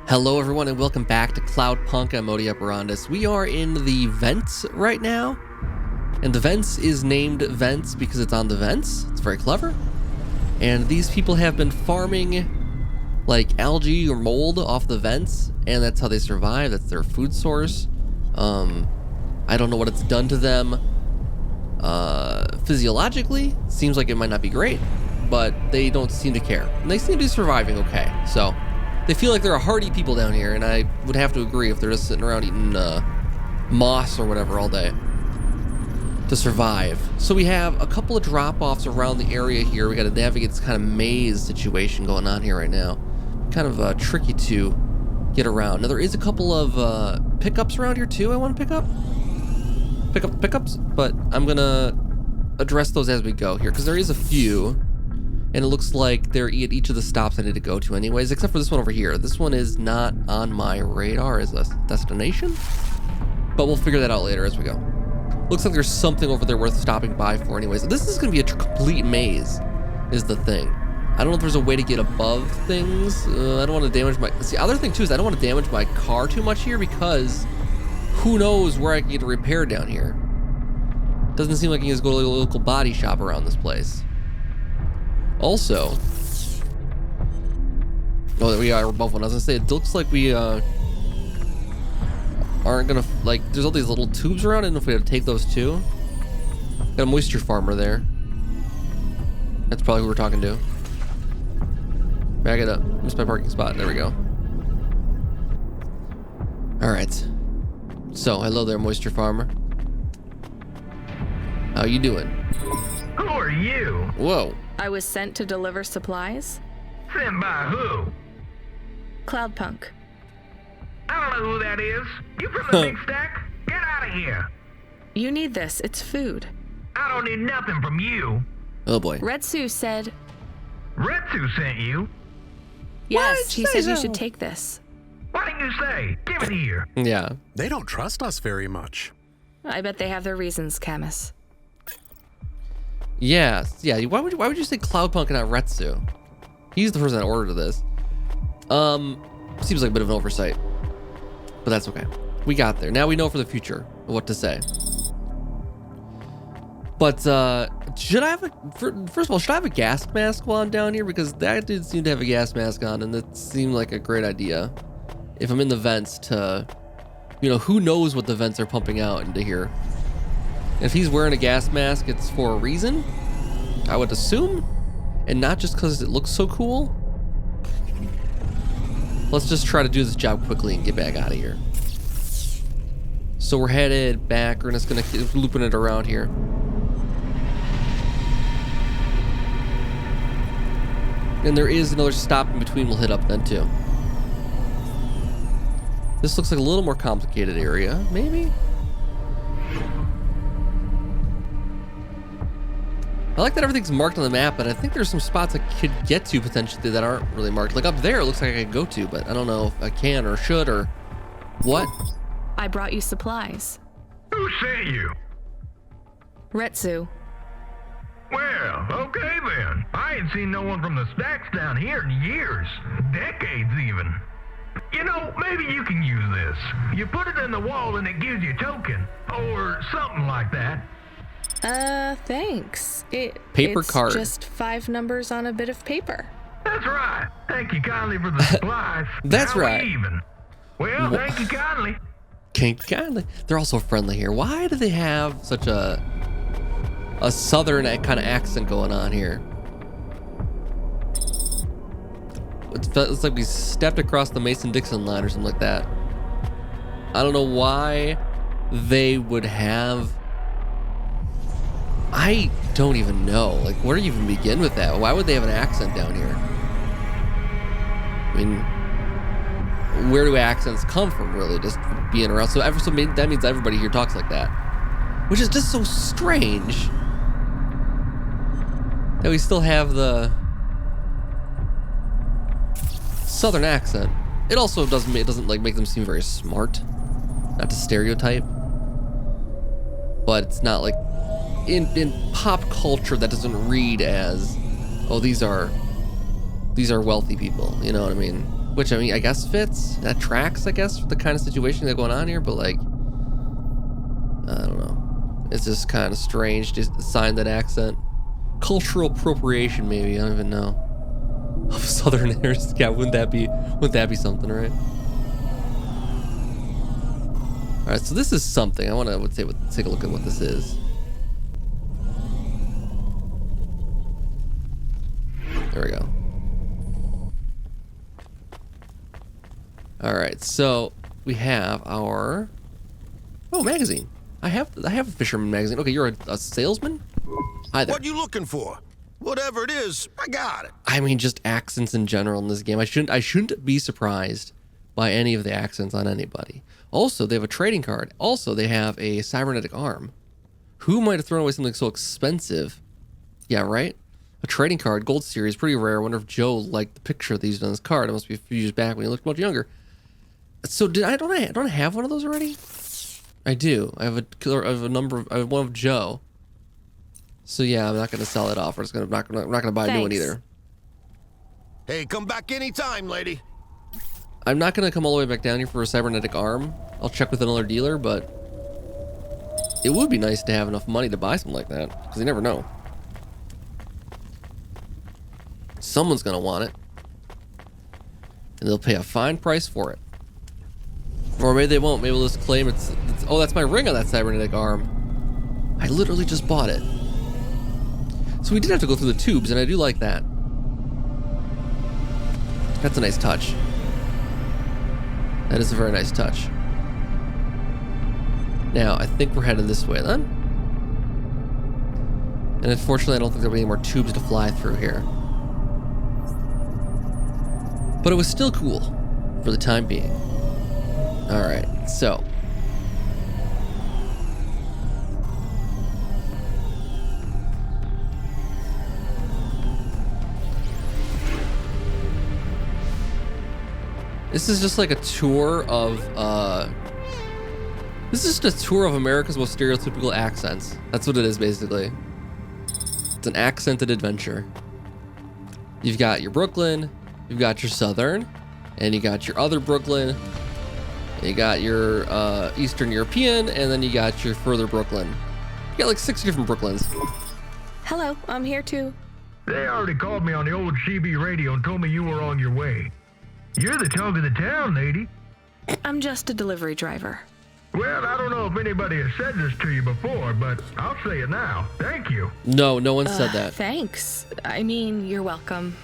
Hello everyone and welcome back to Cloudpunk. I'm Modi Operandus. We are in the Ventz right now. And the Ventz is named Ventz because it's on the Ventz. It's very clever. And these people have been farming like algae or mold off the Ventz, and that's how they survive. That's their food source. I don't know what it's done to them physiologically. Seems like it might not be great, but they don't seem to care. And they seem to be surviving okay. So they feel like they're a hardy people down here, and I would have to agree if they're just sitting around eating moss or whatever all day to survive. So we have a couple of drop-offs around the area here. We got to navigate this kind of maze situation going on here right now. Kind of tricky to get around. Now there is a couple of pickups around here too I want to pick up the pickups, but I'm gonna address those as we go here because there is a few. And it looks like they're at each of the stops I need to go to anyways, except for this one over here. This one is not on my radar as a destination, but we'll figure that out later as we go. Looks like there's something over there worth stopping by for anyways. This is going to be a complete maze is the thing. I don't know if there's a way to get above things. I don't want to damage my... See, the other thing too is I don't want to damage my car too much here because who knows where I can get a repair down here. Doesn't seem like you can just go to a local body shop around this place. Also, oh, there we are above one. I was gonna say, it looks like we aren't gonna, like, there's all these little tubes around. I don't know if we have to take those too. Got a moisture farmer there. That's probably who we're talking to. Back it up. Missed my parking spot. There we go. All right. So, hello there, moisture farmer. How you doing? Who are you? Whoa. I was sent to deliver supplies. Sent by who? Cloudpunk. I don't know who that is. You from the big stack? Get out of here. You need this. It's food. I don't need nothing from you. Oh boy. Retsu said... Retsu sent you? Yes, he said you should take this. What did you say? Give it here. Yeah. They don't trust us very much. I bet they have their reasons, Camus. Yeah. Why would you say Cloudpunk and not Retsu? He's the person that ordered this. Seems like a bit of an oversight, but that's okay. We got there. Now we know for the future what to say. But should I have first of all, should I have a gas mask while I'm down here? Because that dude seemed to have a gas mask on, and that seemed like a great idea. If I'm in the vents to, you know, who knows what the vents are pumping out into here. If he's wearing a gas mask, it's for a reason, I would assume, and not just because it looks so cool. Let's just try to do this job quickly and get back out of here. So we're headed back. We're just gonna keep looping it around here. And there is another stop in between we'll hit up then too. This looks like a little more complicated area, maybe? I like that everything's marked on the map, but I think there's some spots I could get to potentially that aren't really marked. Like up there, it looks like I could go to, but I don't know if I can or should or what. I brought you supplies. Who sent you? Retsu. Well, okay then. I ain't seen no one from the stacks down here in years. Decades even. You know, maybe you can use this. You put it in the wall and it gives you a token. Or something like that. Thanks. Paper it's card. Just 5 numbers on a bit of paper. That's right. Thank you kindly for the supplies. That's now right. we even. Well, thank you kindly. They're also friendly here. Why do they have such a southern kind of accent going on here? It's like we stepped across the Mason-Dixon line or something like that. I don't know why they would have... I don't even know. Like, where do you even begin with that? Why would they have an accent down here? I mean, where do accents come from, really? Just being around. So that means everybody here talks like that. Which is just so strange. That we still have the southern accent. It also doesn't like make them seem very smart. Not to stereotype. But it's not like in pop culture that doesn't read as, oh, these are wealthy people, you know what I mean? Which, I mean, I guess fits. That tracks, I guess, for the kind of situation that's going on here, but like, I don't know. It's just kind of strange to assign that accent. Cultural appropriation, maybe. I don't even know. Of Southerners. Yeah, wouldn't that be something, right? All right, so this is something. I want to take a look at what this is. There we go. All right, so we have our magazine. I have a fisherman magazine. Okay, you're a salesman? Hi there. What you looking for? Whatever it is, I got it. I mean, just accents in general in this game. I shouldn't be surprised by any of the accents on anybody. Also, they have a trading card. Also, they have a cybernetic arm. Who might have thrown away something so expensive? Yeah, right? A trading card, gold series, pretty rare. I wonder if Joe liked the picture that he used on his card. It must be a few years back when he looked much younger. So don't I have one of those already? I do. I have one of Joe. So yeah, I'm not gonna sell it off. I'm not gonna buy a new one either. Hey, come back anytime, lady. I'm not gonna come all the way back down here for a cybernetic arm. I'll check with another dealer, but it would be nice to have enough money to buy something like that, because you never know. Someone's gonna want it, and they'll pay a fine price for it. Or maybe they won't. Maybe they'll just claim it's oh, that's my ring on that cybernetic arm. I literally just bought it. So we did have to go through the tubes, and I do like that. That's a nice touch. That is a very nice touch. Now, I think we're headed this way then. And unfortunately, I don't think there'll be any more tubes to fly through here. But it was still cool for the time being. All right, so. This is just like a tour of, this is just a tour of America's most stereotypical accents. That's what it is, basically. It's an accented adventure. You've got your Brooklyn, you've got your Southern, and you got your other Brooklyn, you got your Eastern European, and then you got your further Brooklyn. You got like 6 different Brooklyns. Hello, I'm here too. They already called me on the old CB radio and told me you were on your way. You're the talk of the town, lady. I'm just a delivery driver. Well, I don't know if anybody has said this to you before, but I'll say it now. Thank you. No one said that. Thanks. I mean, you're welcome.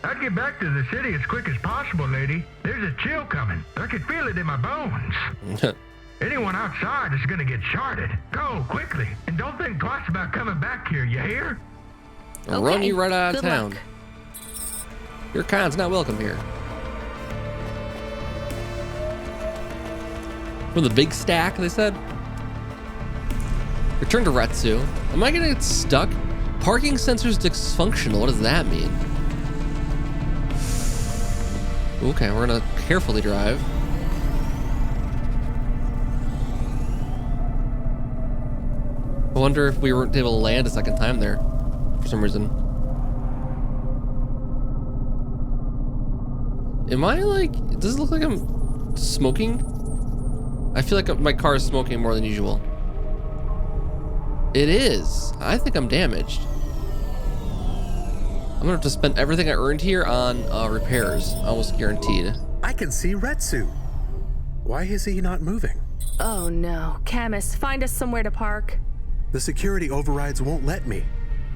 I'd get back to the city as quick as possible, lady. There's a chill coming. I can feel it in my bones. Anyone outside is gonna get charted. Go, quickly. And don't think twice about coming back here, you hear? I'll run Okay, you right out of good town. luck. Your kind's not welcome here. From the big stack, they said. Return to Retsu. Am I gonna get stuck? Parking sensors dysfunctional. What does that mean? Okay, we're gonna carefully drive. I wonder if we weren't able to land a second time there for some reason. Am I like, does it look like I'm smoking? I feel like my car is smoking more than usual. It is. I think I'm damaged. I'm gonna have to spend everything I earned here on repairs, almost guaranteed. I can see Retsu. Why is he not moving? Oh no. Camus, find us somewhere to park. The security overrides won't let me.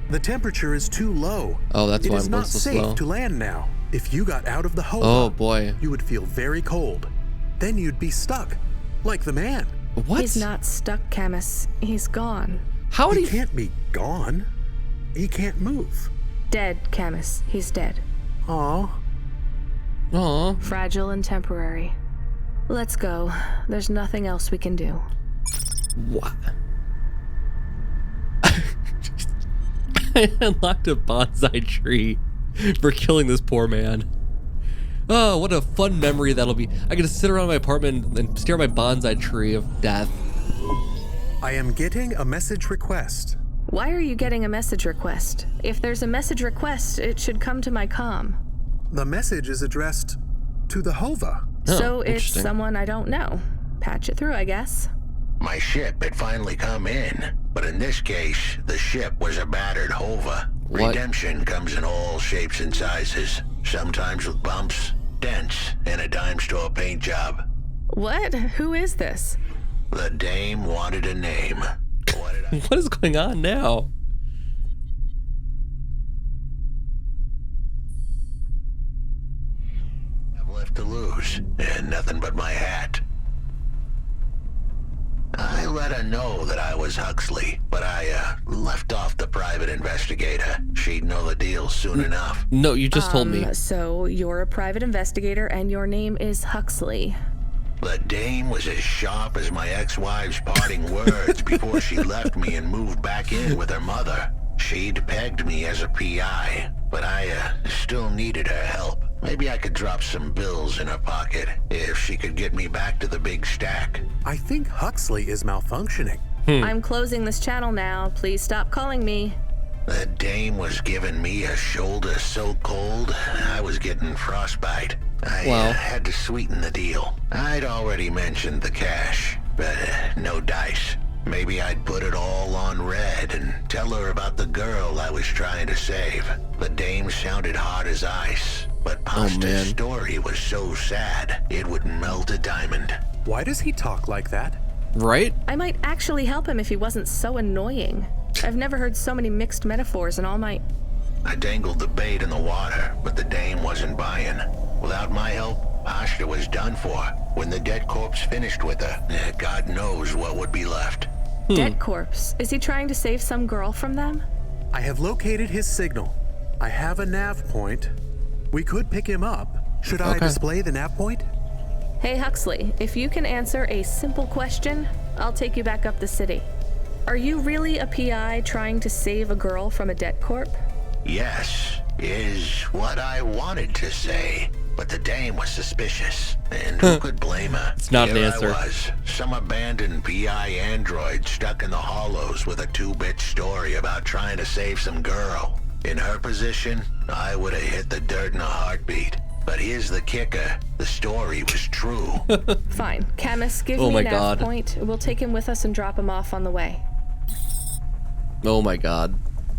The temperature is too low. Oh, that's why it is I'm going not so safe slow. to land now. If you got out of the hole, Oh boy. you would feel very cold. Then you'd be stuck, like the man. What? He's not stuck, Camus. He's gone. How would He he? can't be gone. He can't move. Dead, Camus. He's dead. Aw. Aw. Fragile and temporary. Let's go. There's nothing else we can do. What? I unlocked a bonsai tree for killing this poor man. Oh, what a fun memory that'll be. I get to sit around my apartment and stare at my bonsai tree of death. I am getting a message request. Why are you getting a message request? If there's a message request, it should come to my comm. The message is addressed to the Hova. Oh, So it's interesting. someone I don't know. Patch it through, I guess. My ship had finally come in, but in this case, the ship was a battered Hova. What? Redemption comes in all shapes and sizes, sometimes with bumps, dents, and a dime store paint job. What? Who is this? The dame wanted a name. What did I... What is going on now? have left to lose, and nothing but my hat. I let her know that I was Huxley, but I left off the private investigator. She'd know the deal soon enough. No, you just told me. So you're a private investigator and your name is Huxley. The dame was as sharp as my ex-wife's parting words before she left me and moved back in with her mother. She'd pegged me as a PI, but I still needed her help. Maybe I could drop some bills in her pocket if she could get me back to the big stack. I think Huxley is malfunctioning. I'm closing this channel now. Please stop calling me. The dame was giving me a shoulder so cold, I was getting frostbite. I Wow. had to sweeten the deal. I'd already mentioned the cash, but no dice. Maybe I'd put it all on red and tell her about the girl I was trying to save. The dame sounded hard as ice, but Pasta's man. story was so sad, it would melt a diamond. Why does he talk like that? Right? I might actually help him if he wasn't so annoying. I've never heard so many mixed metaphors in all my... I dangled the bait in the water, but the dame wasn't buying. Without my help, Pasta was done for. When the dead corpse finished with her, God knows what would be left. Dead corpse. Is he trying to save some girl from them? I have located his signal. I have a nav point. We could pick him up. Should I Okay. display the nav point? Hey Huxley, if you can answer a simple question, I'll take you back up the city. Are you really a PI trying to save a girl from a dead corp? Yes, is what I wanted to say. But the dame was suspicious, and who could blame her? It's not an Here answer. I was, some abandoned PI android stuck in the hollows with a 2-bit story about trying to save some girl. In her position, I would have hit the dirt in a heartbeat. But here's the kicker, the story was true. Fine. Camus, give Oh me my a nav God. point. We'll take him with us and drop him off on the way. Oh my god.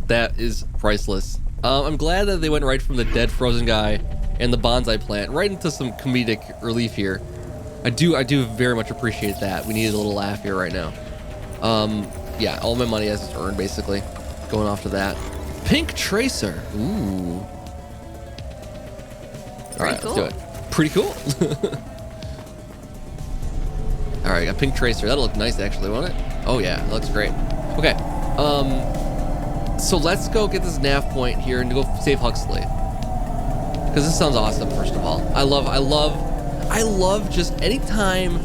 That is priceless. I'm glad that they went right from the dead frozen guy and the bonsai plant right into some comedic relief here. I do very much appreciate that. We needed a little laugh here right now. Yeah, all my money as it's earned basically. Going off to that. Pink Tracer. Ooh. Alright, cool. let's do it. Pretty cool. Alright, got Pink Tracer. That'll look nice actually, won't it? Oh yeah, that looks great. Okay. So let's go get this nav point here and go save Huxley. Because this sounds awesome, first of all. I love just anytime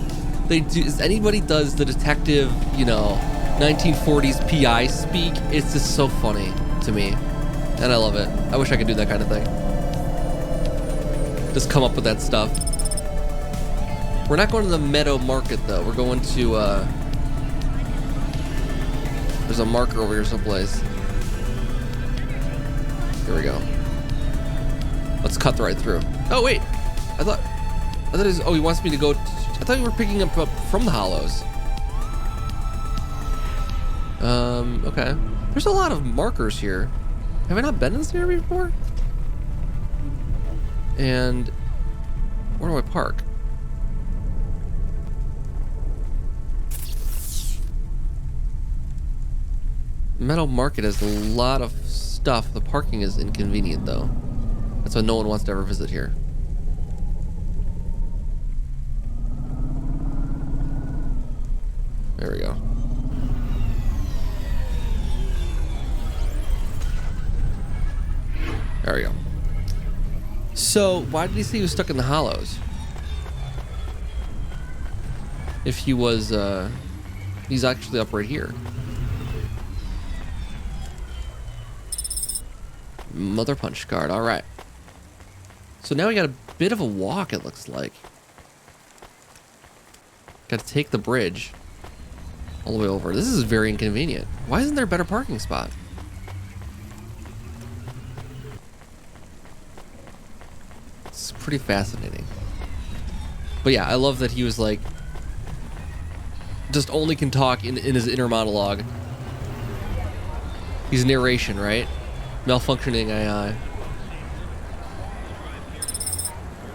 anybody does the detective, 1940s PI speak, it's just so funny to me. And I love it. I wish I could do that kind of thing. Just come up with that stuff. We're not going to the Meadow Market though. We're going to, there's a marker over here someplace. Here we go. Let's cut right through. Oh wait, I thought it was, oh, he wants me to go. I thought you were picking up from the hollows. Okay. There's a lot of markers here. Have I not been in this area before? And where do I park? Meadow Market has a lot of stuff. The parking is inconvenient though. That's why no one wants to ever visit here. There we go. There we go. So, why did he say he was stuck in the hollows? If he was, he's actually up right here. Mother punch card, alright. So now we got a bit of a walk, it looks like. Got to take the bridge all the way over. This is very inconvenient. Why isn't there a better parking spot? It's pretty fascinating. But yeah, I love that he was like, just only can talk in his inner monologue. He's narration, right? Malfunctioning AI.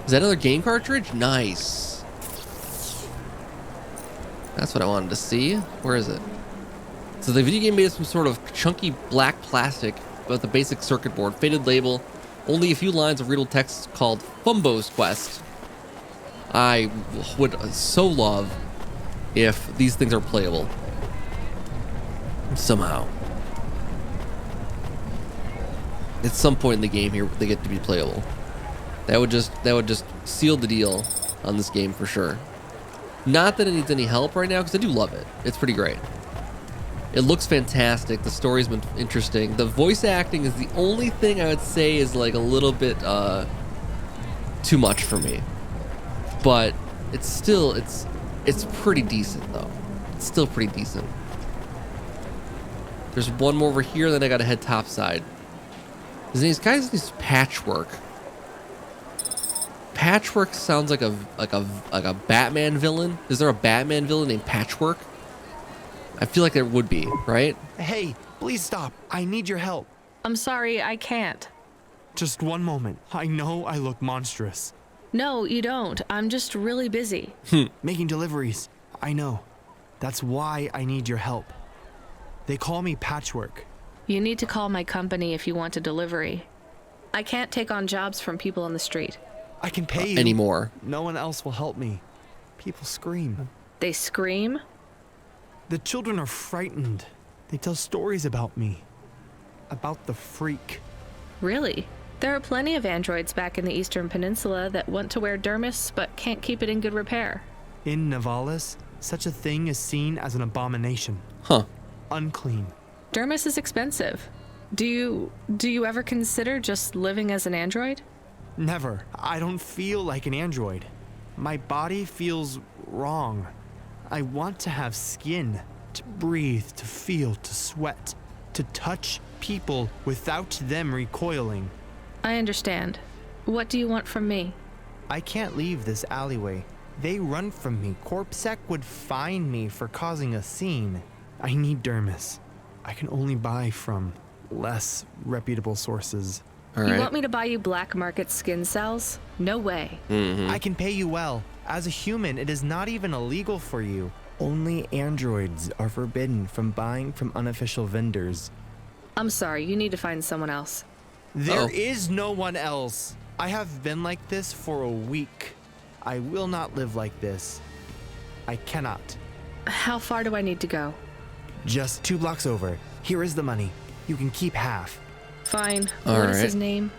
Is that another game cartridge? Nice. That's what I wanted to see. Where is it? So the video game made some sort of chunky black plastic with the basic circuit board, faded label, only a few lines of readable text called Fumbo's Quest. I would so love if these things are playable somehow. At some point in the game here, they get to be playable. That would just seal the deal on this game for sure. Not that it needs any help right now, because I do love it. It's pretty great. It looks fantastic. The story's been interesting. The voice acting is the only thing I would say is like a little bit too much for me. But it's still it's pretty decent though. It's still pretty decent. There's one more over here, then I gotta head topside. These guys use Patchwork. Patchwork sounds like a Batman villain. Is there a Batman villain named Patchwork? I feel like there would be, right? Hey, please stop. I need your help. I'm sorry, I can't. Just one moment. I know I look monstrous. No, you don't. I'm just really busy. Making deliveries. I know. That's why I need your help. They call me Patchwork. You need to call my company if you want a delivery. I can't take on jobs from people on the street. I can pay you. Anymore. No one else will help me. People scream. They scream? The children are frightened. They tell stories about me. About the freak. Really? There are plenty of androids back in the Eastern Peninsula that want to wear dermis but can't keep it in good repair. In Navalis, such a thing is seen as an abomination. Huh. Unclean. Dermis is expensive. Do you ever consider just living as an android? Never. I don't feel like an android. My body feels wrong. I want to have skin, to breathe, to feel, to sweat, to touch people without them recoiling. I understand. What do you want from me? I can't leave this alleyway. They run from me. Corpsec would fine me for causing a scene. I need dermis. I can only buy from less reputable sources. All You right. want me to buy you black market skin cells? No way. I can pay you well. As a human, it is not even illegal for you. Only androids are forbidden from buying from unofficial vendors. I'm sorry, you need to find someone else. There is no one else. I have been like this for a week. I will not live like this. I cannot. How far do I need to go? Just 2 blocks over. Here is the money. You can keep half. Fine. All What is right. his name?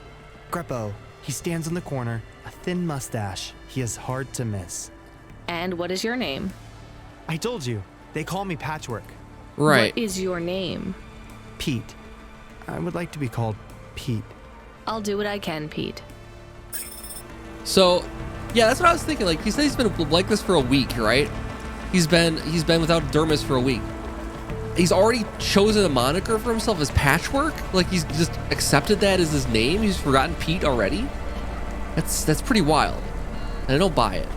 Greppo. He stands on the corner. A thin mustache. He is hard to miss. And what is your name? I told you. They call me Patchwork. Right. What is your name? Pete. I would like to be called Pete. I'll do what I can, Pete. So, yeah, that's what I was thinking. Like, he said he's been like this for a week, right? He's been without dermis for a week. He's already chosen a moniker for himself as Patchwork. Like, he's just accepted that as his name. He's forgotten Pete already. That's pretty wild, and I don't buy it.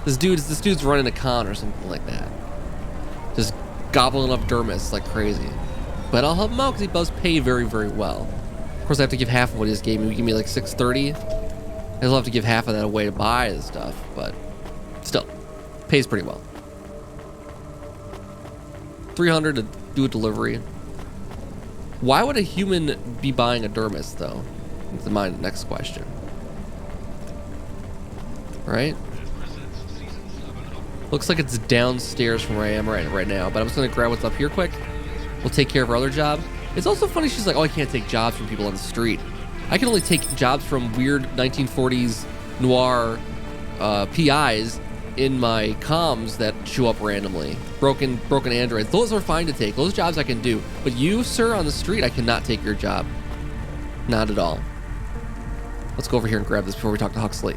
This dude's running a con or something like that, just gobbling up dermis like crazy. But I'll help him out because he does pay very, very well. Of course, I have to give half of what he just gave me. He gave me like $630. I'll have to give half of that away to buy the stuff, but still, pays pretty well. $300 to do a delivery. Why would a human be buying a dermis, though? That's my next question. Right? Looks like it's downstairs from where I am right now, but I'm just gonna grab what's up here quick. We'll take care of our other job. It's also funny she's like, oh, I can't take jobs from people on the street. I can only take jobs from weird 1940s noir PIs in my comms that show up randomly. Broken androids. Those are fine to take. Those jobs I can do. But you, sir, on the street, I cannot take your job. Not at all. Let's go over here and grab this before we talk to Huxley.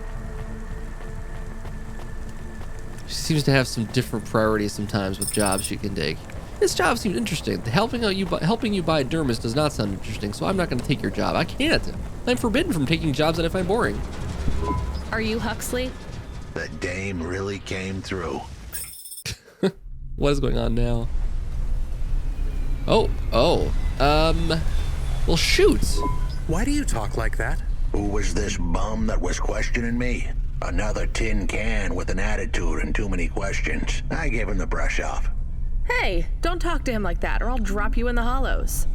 She seems to have some different priorities sometimes with jobs she can take. This job seems interesting. Helping you buy a dermis does not sound interesting, so I'm not going to take your job. I can't. I'm forbidden from taking jobs that I find boring. Are you Huxley? The dame really came through. What is going on now? Oh. Well, shoot. Why do you talk like that? Who was this bum that was questioning me? Another tin can with an attitude and too many questions. I gave him the brush off. Hey, don't talk to him like that or I'll drop you in the hollows.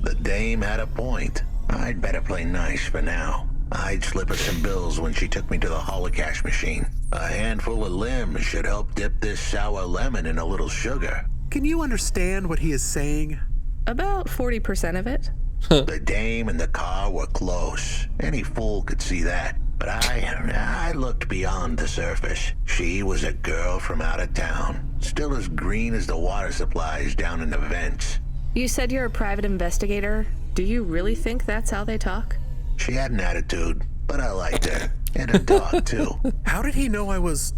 The dame had a point. I'd better play nice for now. I'd slip her some bills when she took me to the holocaust machine. A handful of limbs should help dip this sour lemon in a little sugar. Can you understand what he is saying? About 40% of it. The dame and the car were close. Any fool could see that. But I looked beyond the surface. She was a girl from out of town. Still as green as the water supplies down in the Ventz. You said you're a private investigator. Do you really think that's how they talk? She had an attitude, but I liked her. And her dog, too. How did he know I was,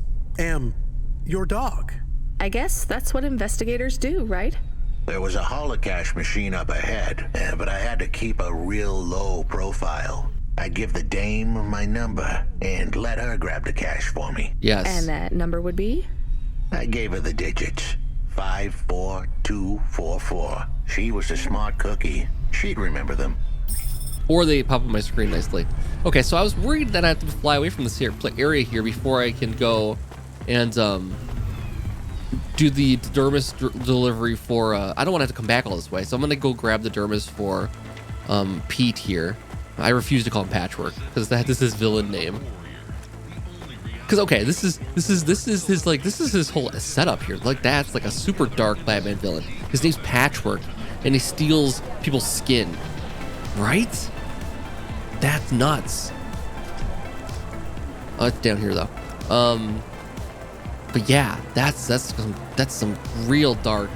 your dog? I guess that's what investigators do, right? There was a holocaust machine up ahead, but I had to keep a real low profile. I'd give the dame my number and let her grab the cash for me. Yes. And that number would be? I gave her the digits. 54244. She was a smart cookie. She'd remember them. Or they pop on my screen nicely. Okay, so I was worried that I have to fly away from this area here before I can go and do the dermis delivery for... I don't want to have to come back all this way, so I'm going to go grab the dermis for Pete here. I refuse to call him Patchwork because this is his villain name. Because okay, this is his whole setup here. Like that's like a super dark Batman villain. His name's Patchwork, and he steals people's skin. Right? That's nuts. Oh, it's down here though. But yeah, that's some real dark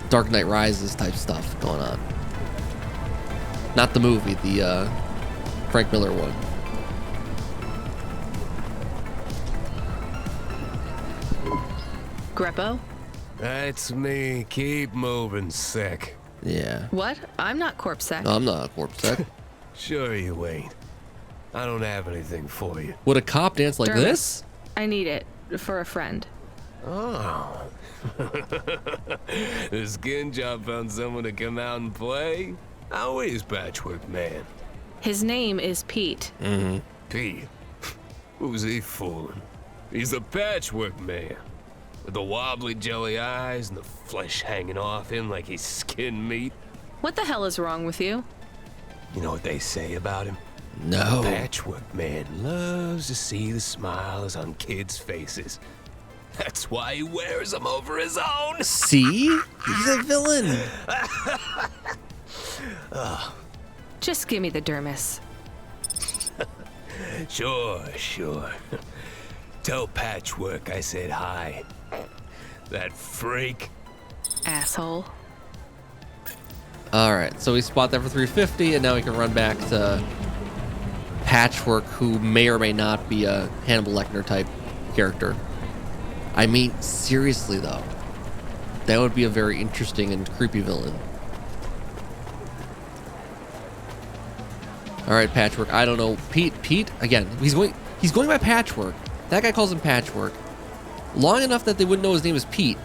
Dark Knight Rises type stuff going on. Not the movie, the Frank Miller one. Greppo? That's me. Keep moving, sick. Yeah. What? I'm not corpsec. No, I'm not a corpse sec. Sure you ain't. I don't have anything for you. Would a cop dance like Dermis, this? I need it for a friend. Oh. The skin job found someone to come out and play? How is Patchwork Man? His name is Pete. Mm-hmm. Pete? Who's he fooling? He's the Patchwork Man. With the wobbly jelly eyes and the flesh hanging off him like he's skin meat. What the hell is wrong with you? You know what they say about him? No. Patchwork Man loves to see the smiles on kids' faces. That's why he wears them over his own. See? He's a villain. Just give me the dermis. Sure. Tell Patchwork I said hi. That freak. Asshole. All right, so we spot that for 350, and now we can run back to Patchwork, who may or may not be a Hannibal Lecter type character. I mean, seriously though, that would be a very interesting and creepy villain. All right, Patchwork. I don't know, Pete. Again, he's going by Patchwork. That guy calls him Patchwork. Long enough that they wouldn't know his name is Pete.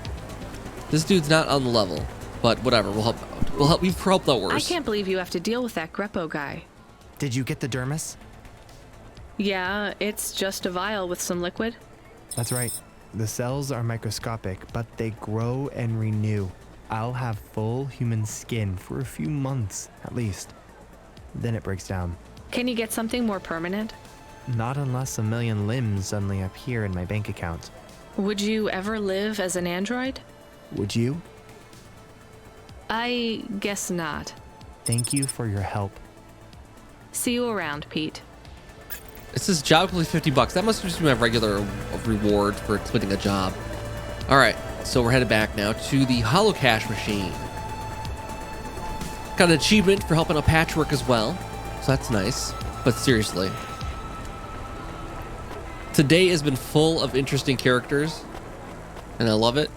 This dude's not on the level, but whatever. We'll help out. We've helped out worse. I can't believe you have to deal with that Greppo guy. Did you get the dermis? Yeah, it's just a vial with some liquid. That's right. The cells are microscopic, but they grow and renew. I'll have full human skin for a few months, at least. Then it breaks down. Can you get something more permanent? Not unless a million limbs suddenly appear in my bank account. Would you ever live as an android? Would you? I guess not. Thank you for your help. See you around, Pete. It says job complete $50. That must just be my regular reward for completing a job. All right, so we're headed back now to the holocaust machine. Got an achievement for helping out Patchwork as well, so that's nice. But seriously, today has been full of interesting characters, and I love it.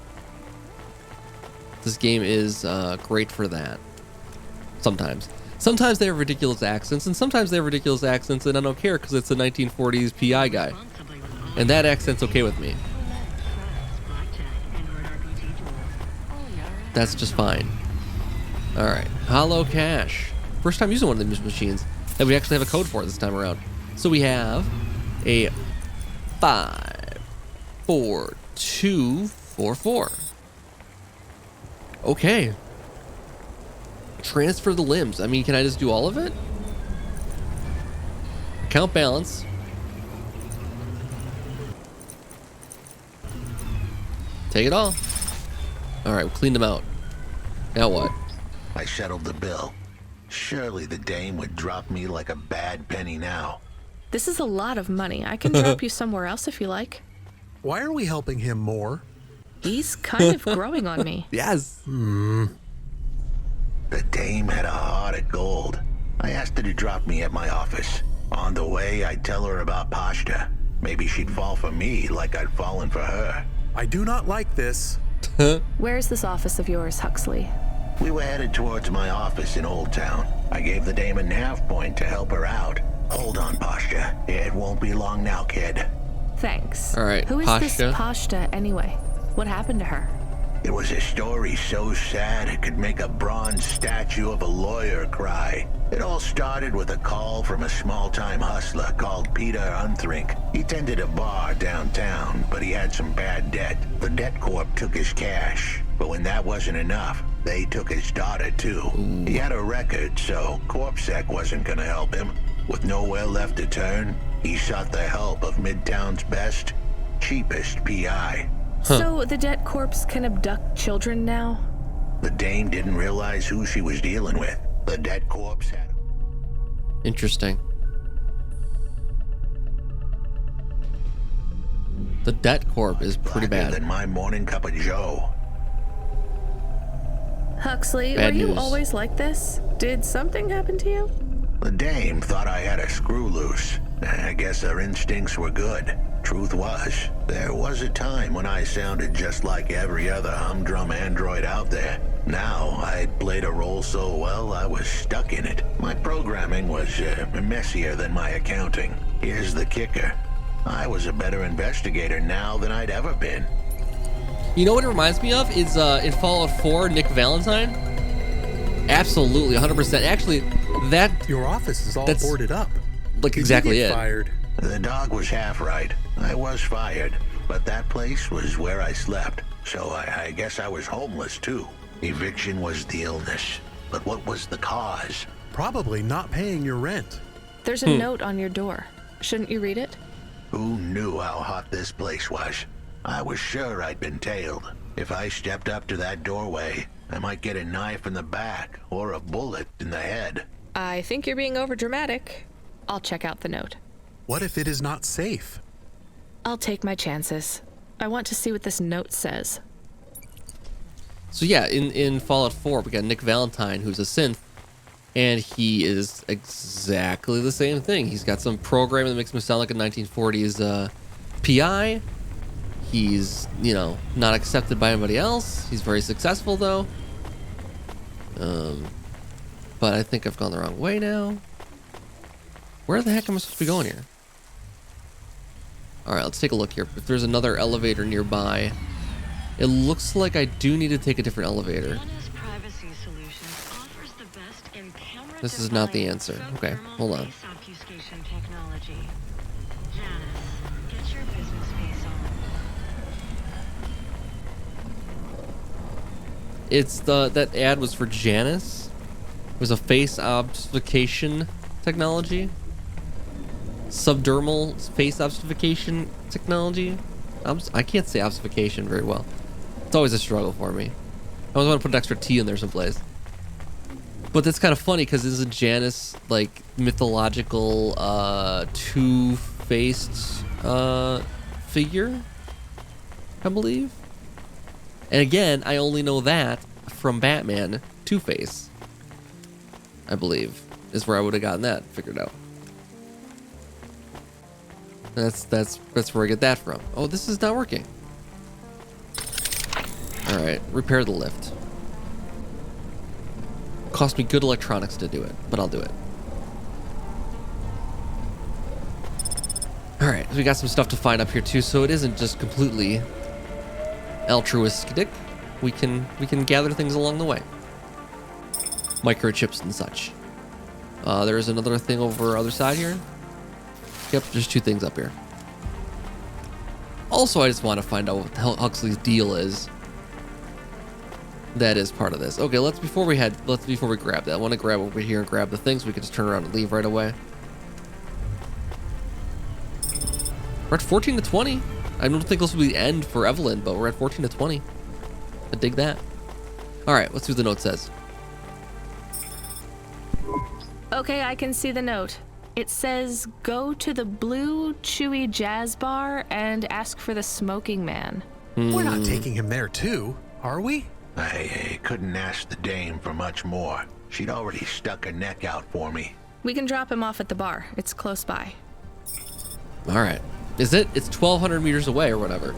This game is great for that. Sometimes they have ridiculous accents, and sometimes they have ridiculous accents, and I don't care because it's a 1940s PI guy. And that accent's okay with me. That's just fine. Alright, Hollow Cash. First time using one of these machines that we actually have a code for this time around. So we have a 54244. Okay. Transfer the limbs. I mean, can I just do all of it? Account balance. Take it all. Alright, we cleaned them out. Now what? I settled the bill. Surely the dame would drop me like a bad penny now. This is a lot of money. I can drop you somewhere else if you like. Why are we helping him more? He's kind of growing on me. Yes. The dame had a heart of gold. I asked her to drop me at my office. On the way, I'd tell her about Pashta. Maybe she'd fall for me like I'd fallen for her. I do not like this. Where's this office of yours, Huxley? We were headed towards my office in Old Town. I gave the dame a nav point to help her out. Hold on, Pashta. It won't be long now, kid. Thanks. All right, Who is this Pashta. Pashta anyway? What happened to her? It was a story so sad it could make a bronze statue of a lawyer cry. It all started with a call from a small-time hustler called Peter Unthrink. He tended a bar downtown, but he had some bad debt. The debt corp took his cash, but when that wasn't enough, they took his daughter too. He had a record, so CorpSec wasn't gonna help him. With nowhere left to turn, he sought the help of Midtown's best, cheapest PI. So the debt corpse can abduct children now? The dame didn't realize who she was dealing with. The debt corpse had him. Interesting. The debt corp is pretty Blacker bad. than my morning cup of joe. Huxley, Bad were you news. always like this? Did something happen to you? The dame thought I had a screw loose. I guess her instincts were good. Truth was, there was a time when I sounded just like every other humdrum android out there. Now, I'd played a role so well, I was stuck in it. My programming was messier than my accounting. Here's the kicker. I was a better investigator now than I'd ever been. You know what it reminds me of is in Fallout 4, Nick Valentine. Absolutely, 100%. Actually, that Your office is all That's- boarded up. like Did exactly you get it. fired? The dog was half right. I was fired, but that place was where I slept. So I guess I was homeless too. Eviction was the illness. But what was the cause? Probably not paying your rent. There's a note on your door. Shouldn't you read it? Who knew how hot this place was? I was sure I'd been tailed. If I stepped up to that doorway, I might get a knife in the back or a bullet in the head. I think you're being overdramatic. I'll check out the note. What if it is not safe? I'll take my chances. I want to see what this note says. So yeah, in Fallout 4, we got Nick Valentine, who's a synth, and he is exactly the same thing. He's got some program that makes him sound like a 1940s PI. He's, not accepted by anybody else. He's very successful, though. But I think I've gone the wrong way now. Where the heck am I supposed to be going here? All right, let's take a look here. If there's another elevator nearby, it looks like I do need to take a different elevator. Privacy Solutions offers the best in camera This is not the device answer. Okay, hold on. face obfuscation technology. Janice, get your business face on. It's that ad was for Janice. It was a face obfuscation technology. Subdermal face obfuscation technology. I can't say obfuscation very well. It's always a struggle for me. I always want to put an extra T in there someplace. But that's kind of funny because isn't Janice like mythological two-faced figure? I believe. And again, I only know that from Batman Two-Face. I believe is where I would have gotten that figured out. That's where I get that from. Oh, this is not working. All right, repair the lift. Cost me good electronics to do it, but I'll do it. All right, we got some stuff to find up here too, so it isn't just completely altruistic. We can gather things along the way. Microchips and such. There's another thing over other side here. Yep, there's 2 things up here. Also, I just want to find out what the hell Huxley's deal is. That is part of this. Okay, before we grab that, I want to grab over here and grab the things. We can just turn around and leave right away. We're at 14 to 20. I don't think this will be the end for Evelyn, but we're at 14 to 20. I dig that. All right, let's see what the note says. Okay, I can see the note. It says, go to the Blue Chewy Jazz Bar and ask for the smoking man. We're not taking him there too, are we? I couldn't ask the dame for much more. She'd already stuck her neck out for me. We can drop him off at the bar. It's close by. All right. Is it? It's 1,200 meters away or whatever.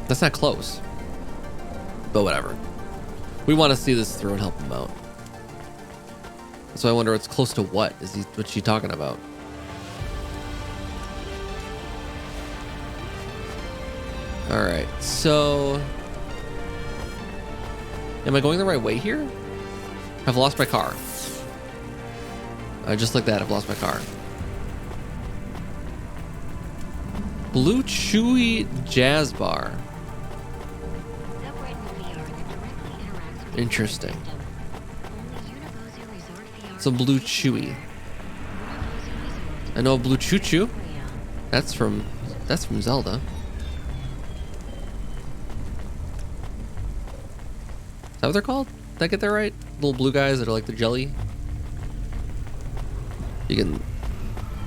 That's not close. But whatever. We want to see this through and help him out. So I wonder, it's close to what? What's she talking about? All right. So, am I going the right way here? I've lost my car. Just like that, I've lost my car. Blue Chewy Jazz Bar. Interesting. Some Blue Chewy. I know Blue Choo Choo. That's from Zelda. Is that what they're called? Did I get that right? Little blue guys that are like the jelly. You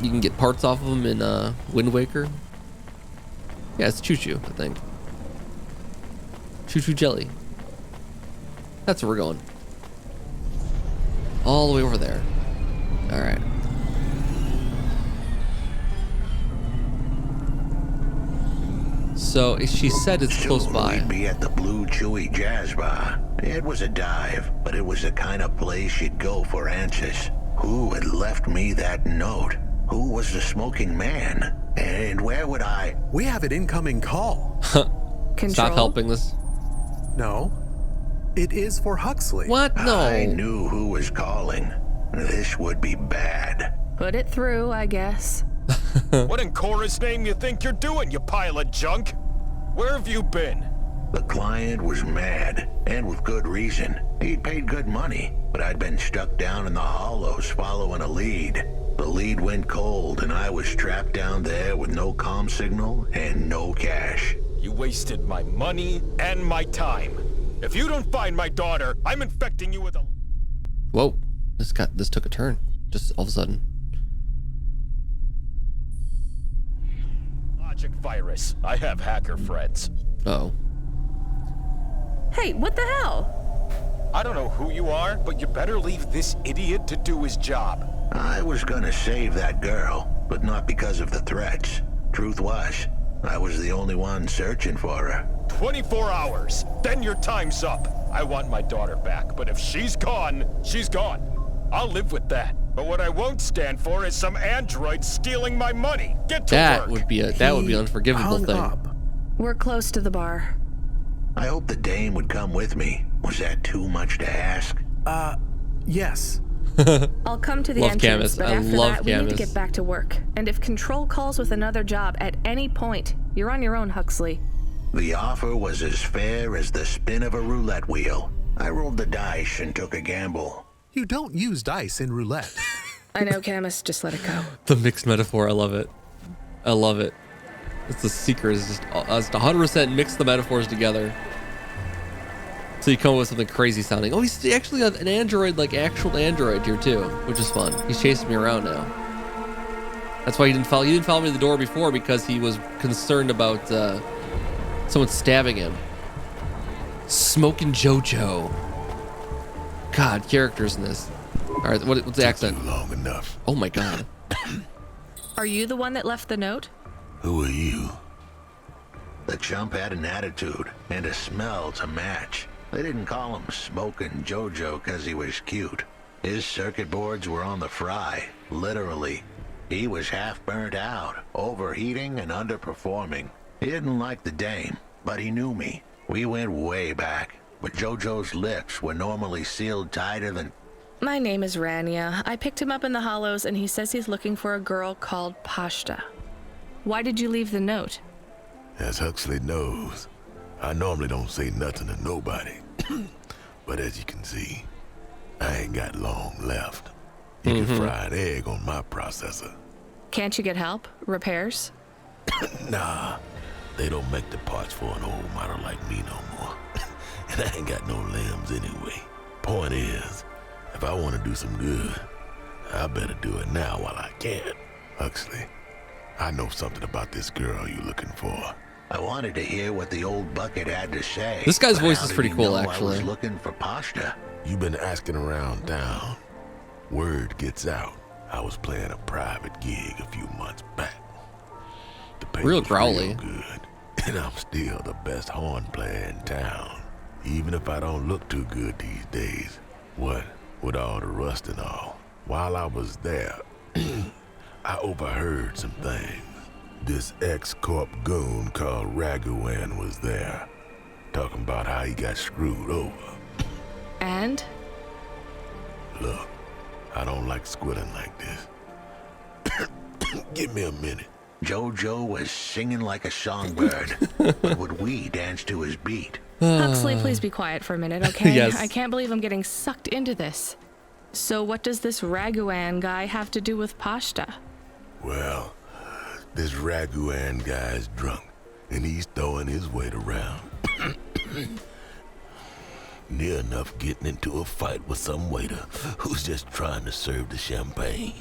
can get parts off of them in Wind Waker. Yeah, it's Choo Choo, I think. Choo Choo jelly. That's where we're going. All the way over there. All right. So she said it's close by. We'd be at the Blue Chewy Jazz Bar. It was a dive, but it was the kind of place you'd go for answers. Who had left me that note? Who was the smoking man? And where would I... We have an incoming call. Control? Stop helping this. No. It is for Huxley. What? No. I knew who was calling. This would be bad. Put it through, I guess. What in Cora's name you think you're doing, you pile of junk? Where have you been? The client was mad, and with good reason. He'd paid good money, but I'd been stuck down in the hollows following a lead. The lead went cold, and I was trapped down there with no comm signal and no cash. You wasted my money and my time. If you don't find my daughter, I'm infecting you with a... Whoa. This took a turn. Just all of a sudden. Logic virus. I have hacker friends. Uh-oh. Hey, what the hell? I don't know who you are, but you better leave this idiot to do his job. I was gonna save that girl, but not because of the threats. Truth was, I was the only one searching for her. 24 hours. Then your time's up. I want my daughter back, but if she's gone, she's gone. I'll live with that. But what I won't stand for is some android stealing my money. Get to That work. would be an unforgivable hung thing. up. We're close to the bar. I hope the dame would come with me. Was that too much to ask? Yes. I'll come to the Love entrance, Camus. but I after love that, we need to Camus. get back to work. And if Control calls with another job at any point, you're on your own, Huxley. The offer was as fair as the spin of a roulette wheel. I rolled the dice and took a gamble. You don't use dice in roulette. I know, Camus, just let it go. The mixed metaphor. I love it. I love it. It's the secret. Is just 100% mix the metaphors together. So you come up with something crazy sounding. Oh, he's actually an android, like actual android here too, which is fun. He's chasing me around now. That's why he didn't follow me to the door before, because he was concerned about someone stabbing him. Smoking Jojo. God, characters in this. All right, what's the accent? Long enough. Oh my God. Are you the one that left the note? Who are you? The chump had an attitude and a smell to match. They didn't call him Smoking Jojo because he was cute. His circuit boards were on the fry, literally. He was half burnt out, overheating and underperforming. He didn't like the dame, but he knew me. We went way back, but Jojo's lips were normally sealed tighter than... My name is Rania. I picked him up in the Hollows, and he says he's looking for a girl called Pashta. Why did you leave the note? As Huxley knows, I normally don't say nothing to nobody. But as you can see, I ain't got long left. You can fry an egg on my processor. Can't you get help? Repairs? Nah, they don't make the parts for an old model like me no more. And I ain't got no limbs anyway. Point is, if I want to do some good, I better do it now while I can. Huxley, I know something about this girl you're looking for. I wanted to hear what the old bucket had to say. This guy's but voice how is did pretty he cool, know actually. I was looking for Pashta. You've been asking around town. Word gets out. I was playing a private gig a few months back. The pay Real was growly. real good, and I'm still the best horn player in town. Even if I don't look too good these days. What with all the rust and all. While I was there, I overheard some things. This ex-corp goon called Raguan was there, talking about how he got screwed over. And? Look, I don't like squilling like this. Give me a minute. Jojo was singing like a songbird, but would we dance to his beat? Huxley, please be quiet for a minute, okay? Yes. I can't believe I'm getting sucked into this. So what does this Raguan guy have to do with Pashta? Well, this Raguan guy's drunk, and he's throwing his weight around. Near enough getting into a fight with some waiter who's just trying to serve the champagne.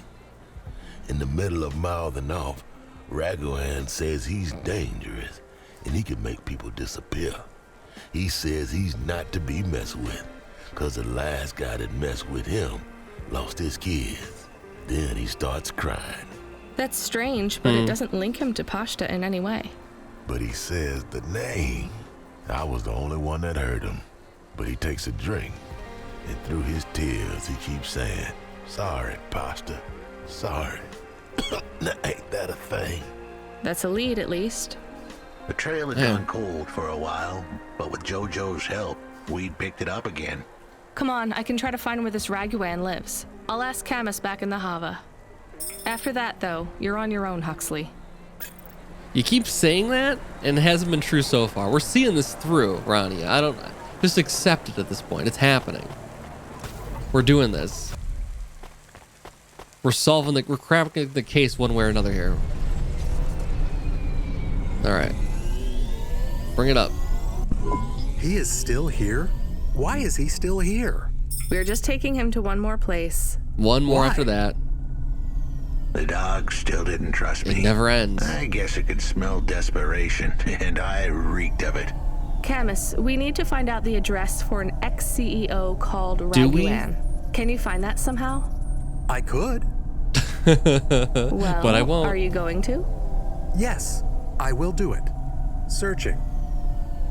In the middle of mouthing off, Raguan says he's dangerous, and he can make people disappear. He says he's not to be messed with, cause the last guy that messed with him lost his kids. Then he starts crying. That's strange, but it doesn't link him to Pashta in any way. But he says the name. I was the only one that heard him. But he takes a drink, and through his tears he keeps saying, "Sorry, Pashta, sorry." Now, ain't that a thing? That's a lead, at least. The trail had gone cold for a while, but with Jojo's help, we'd picked it up again. Come on, I can try to find where this Raguan lives. I'll ask Camus back in the Hava. After that, though, you're on your own, Huxley. You keep saying that, and it hasn't been true so far. We're seeing this through, Ronnie. I don't... Just accept it at this point. It's happening. We're doing this. We're cracking the case one way or another here. All right. Bring it up. He is still here? Why is he still here? We're just taking him to one more place. One more Why? after that. The dog still didn't trust me. It never ends. I guess it could smell desperation, and I reeked of it. Camus, we need to find out the address for an ex-CEO called Do we? Raguan. Can you find that somehow? I could. Well, But I won't. Are you going to? Yes, I will do it. Searching.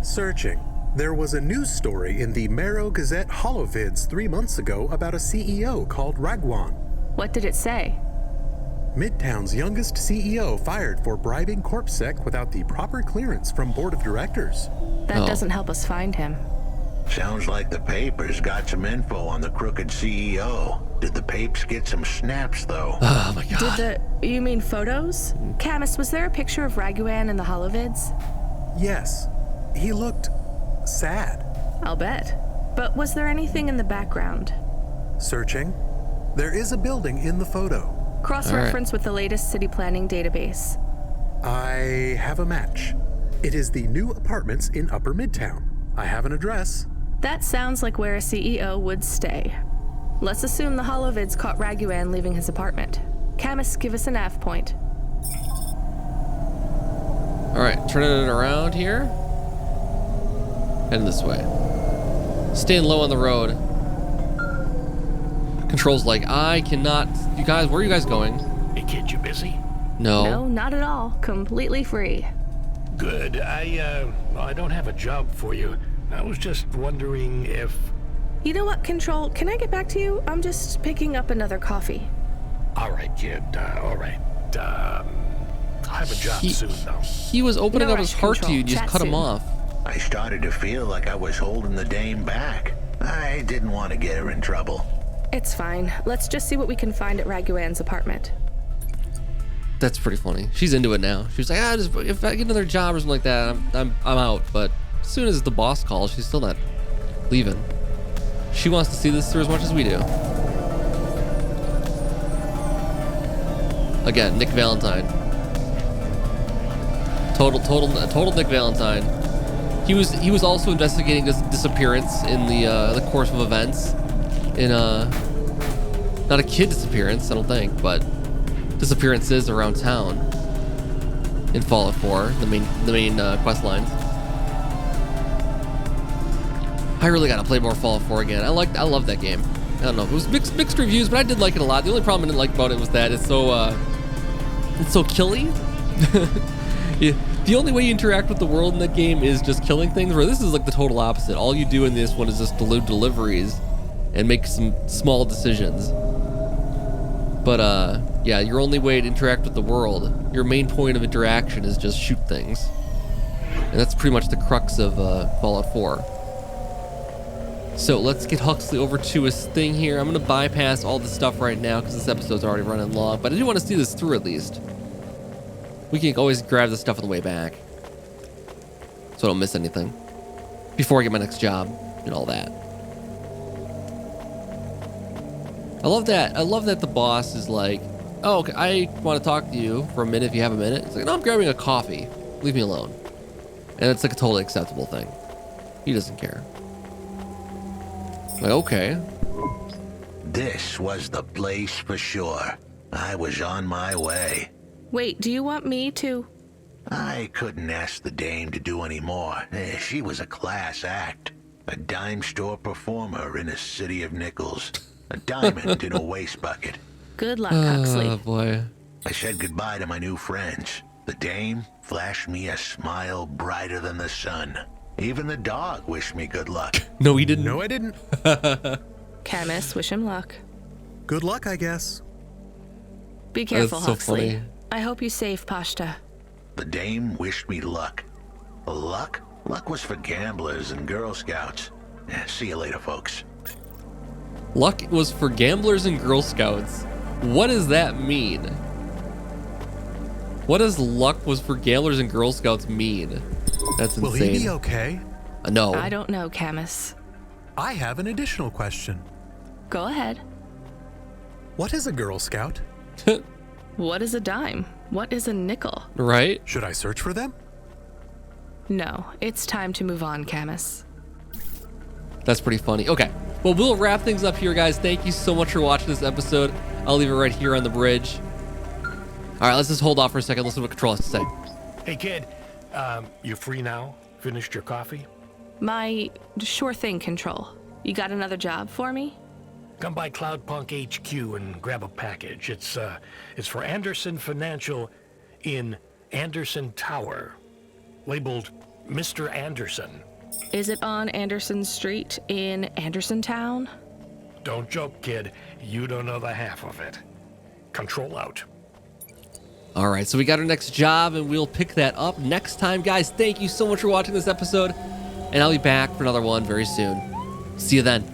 Searching. There was a news story in the Marrow Gazette Holovids 3 months ago about a CEO called Raguan. What did it say? Midtown's youngest CEO fired for bribing CorpSec without the proper clearance from board of directors. That doesn't help us find him. Sounds like the papers got some info on the crooked CEO. Did the papes get some snaps, though? Oh my god. You mean photos? Camus, was there a picture of Raguan in the Holovids? Yes, he looked sad. I'll bet. But was there anything in the background? Searching. There is a building in the photo. Cross-reference with the latest city planning database. I have a match. It is the new apartments in Upper Midtown. I have an address. That sounds like where a CEO would stay. Let's assume the Holovids caught Raguan leaving his apartment. Camus, give us a nav point. All right, turning it around here. Heading this way. Staying low on the road. Controls like, I cannot... You guys, where are you guys going? Hey kid, you busy? No, not at all. Completely free. Good. I don't have a job for you. I was just wondering if... You know what, Control? Can I get back to you? I'm just picking up another coffee. All right, kid. All right. I'll have a job soon, though. He was opening No up his rush, heart to Control. you and you just Chat cut him soon. off. I started to feel like I was holding the dame back. I didn't want to get her in trouble. It's fine. Let's just see what we can find at Raguan's apartment. That's pretty funny. She's into it now. She was like, if I get another job or something like that, I'm out. But as soon as the boss calls, she's still not leaving. She wants to see this through as much as we do. Again, Nick Valentine. Total Nick Valentine. He was also investigating this disappearance in the course of events. In not a kid disappearance, I don't think, but disappearances around town in Fallout 4, the main quest lines. I really gotta play more Fallout 4 again. I love that game. I don't know, it was mixed reviews, but I did like it a lot. The only problem I didn't like about it was that it's so killy. Yeah, the only way you interact with the world in that game is just killing things, where this is like the total opposite. All you do in this one is just deliver deliveries and make some small decisions. But yeah, your only way to interact with the world, your main point of interaction is just shoot things. And that's pretty much the crux of Fallout 4. So let's get Huxley over to his thing here. I'm gonna bypass all the stuff right now because this episode's already running long, but I do want to see this through at least. We can always grab the stuff on the way back, so I don't miss anything before I get my next job and all that. I love that the boss is like, oh, okay, I want to talk to you for a minute if you have a minute. It's like, no, I'm grabbing a coffee. Leave me alone. And it's like a totally acceptable thing. He doesn't care. Like, okay. This was the place for sure. I was on my way. Wait, do you want me to? I couldn't ask the dame to do any more. She was a class act. A dime store performer in a city of nickels. A diamond in a waste bucket. Good luck, Huxley. Oh, boy. I said goodbye to my new friends. The dame flashed me a smile brighter than the sun. Even the dog wished me good luck. No, he didn't. No, I didn't. Camus, wish him luck. Good luck, I guess. Be careful, That's so Huxley. funny. I hope you save Pashta. The dame wished me luck. Luck? Luck was for gamblers and Girl Scouts. See you later, folks. Luck was for gamblers and Girl Scouts. What does that mean? What does luck was for gamblers and Girl Scouts mean? That's insane. Will he be okay? No. I don't know, Camus. I have an additional question. Go ahead. What is a Girl Scout? What is a dime? What is a nickel? Right? Should I search for them? No, it's time to move on, Camus. That's pretty funny. Okay. Well, we'll wrap things up here, guys. Thank you so much for watching this episode. I'll leave it right here on the bridge. All right, let's just hold off for a second. Listen to what Control has to say. Hey, kid. You free now? Finished your coffee? My sure thing, Control. You got another job for me? Come by Cloudpunk HQ and grab a package. It's for Anderson Financial in Anderson Tower, labeled Mr. Anderson. Is it on Anderson Street in Anderson Town? Don't joke, kid. You don't know the half of it. Control out. All right, so we got our next job, and we'll pick that up next time. Guys, thank you so much for watching this episode, and I'll be back for another one very soon. See you then.